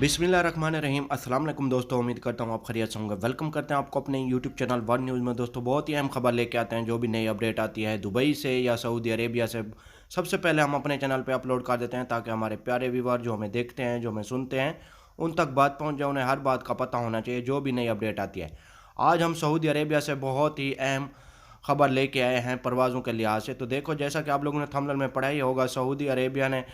बिस्मिल्लाहिर्रहमानिर्रहीम। अस्सलाम वालेकुम दोस्तों, उम्मीद करता हूँ आप खैरियत से होंगे। वेलकम करते हैं आपको अपने यूट्यूब चैनल वन न्यूज़ में। दोस्तों, बहुत ही अहम खबर लेके आते हैं। जो भी नई अपडेट आती है दुबई से या सऊदी अरेबिया से, सबसे पहले हम अपने चैनल पे अपलोड कर देते हैं, ताकि हमारे प्यारे व्यूवर जो हमें देखते हैं, जो हमें सुनते हैं, उन तक बात पहुँच जाए। उन्हें हर बात का पता होना चाहिए जो भी नई अपडेट आती है। आज हम सऊदी अरेबिया से बहुत ही अहम खबर लेके आए हैं परवाज़ों के लिहाज से। तो देखो, जैसा कि आप लोगों ने थंबनेल में पढ़ा ही होगा, सऊदी अरेबिया ने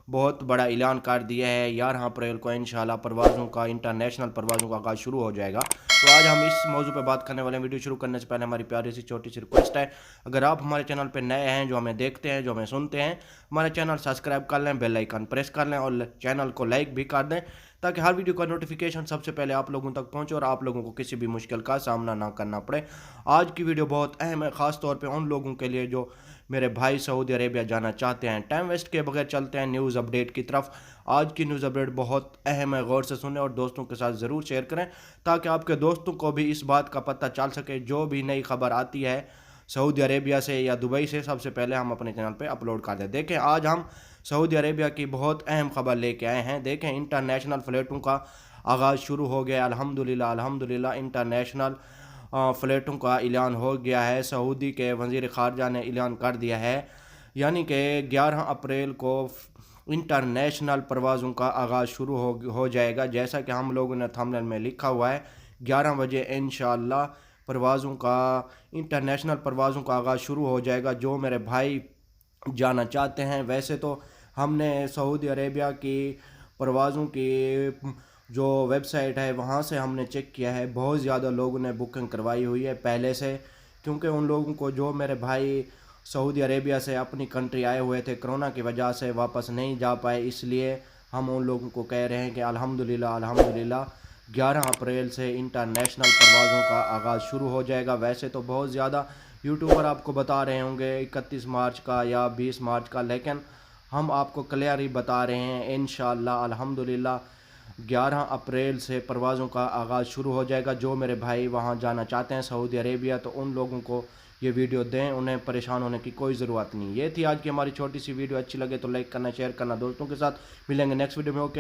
बहुत बड़ा ऐलान कर दिया है। 11 अप्रैल को इंशाल्लाह परवाज़ों का, इंटरनेशनल परवाज़ों का आगाज़ शुरू हो जाएगा। तो आज हम इस मौजू पे बात करने वाले हैं। वीडियो शुरू करने से पहले हमारी प्यारी सी छोटी सी रिक्वेस्ट है, अगर आप हमारे चैनल पे नए हैं, जो हमें देखते हैं, जो हमें सुनते हैं, हमारे चैनल सब्सक्राइब कर लें, बेल आइकन प्रेस कर लें और चैनल को लाइक भी कर दें, ताकि हर वीडियो का नोटिफिकेशन सबसे पहले आप लोगों तक पहुंचे और आप लोगों को किसी भी मुश्किल का सामना ना करना पड़े। आज की वीडियो बहुत अहम है, ख़ास तौर पे उन लोगों के लिए जो मेरे भाई सऊदी अरेबिया जाना चाहते हैं। टाइम वेस्ट के बगैर चलते हैं न्यूज़ अपडेट की तरफ। आज की न्यूज़ अपडेट बहुत अहम है, गौर से सुनें और दोस्तों के साथ ज़रूर शेयर करें, ताकि आपके दोस्तों को भी इस बात का पता चल सके। जो भी नई खबर आती है सऊदी अरेबिया से या दुबई से, सबसे पहले हम अपने चैनल पे अपलोड कर दें। देखें, आज हम सऊदी अरेबिया की बहुत अहम खबर लेके आए हैं। देखें, इंटरनेशनल फ़्लाइटों का आगाज़ शुरू हो गया। अल्हम्दुलिल्लाह अल्हम्दुलिल्लाह, इंटरनेशनल फ़्लाइटों का ऐलान हो गया है। सऊदी के वज़ीर ख़ारजा ने ऐलान कर दिया है, यानी कि 11 अप्रैल को इंटरनेशनल परवाज़ों का आगाज़ शुरू हो जाएगा। जैसा कि हम लोगों ने थंबनेल में लिखा हुआ है, 11 बजे इंशाअल्लाह परवाज़ों का, इंटरनेशनल परवाज़ों का आगाज़ शुरू हो जाएगा। जो मेरे भाई जाना चाहते हैं, वैसे तो हमने सऊदी अरेबिया की परवाज़ों की जो वेबसाइट है वहाँ से हमने चेक किया है, बहुत ज़्यादा लोगों ने बुकिंग करवाई हुई है पहले से। क्योंकि उन लोगों को, जो मेरे भाई सऊदी अरेबिया से अपनी कंट्री आए हुए थे, कोरोना की वजह से वापस नहीं जा पाए, इसलिए हम उन लोगों को कह रहे हैं कि अल्हम्दुलिल्लाह अल्हम्दुलिल्लाह 11 अप्रैल से इंटरनेशनल परवाज़ों का आगाज़ शुरू हो जाएगा। वैसे तो बहुत ज़्यादा यूट्यूबर आपको बता रहे होंगे 31 मार्च का या 20 मार्च का, लेकिन हम आपको क्लियर ही बता रहे हैं, इंशाअल्लाह अल्हम्दुलिल्लाह 11 अप्रैल से परवाज़ों का आगाज़ शुरू हो जाएगा। जो मेरे भाई वहाँ जाना चाहते हैं सऊदी अरेबिया, तो उन लोगों को ये वीडियो दें, उन्हें परेशान होने की कोई ज़रूरत नहीं। ये थी आज की हमारी छोटी सी वीडियो। अच्छी लगे तो लाइक करना, शेयर करना दोस्तों के साथ। मिलेंगे नेक्स्ट वीडियो में। ओके।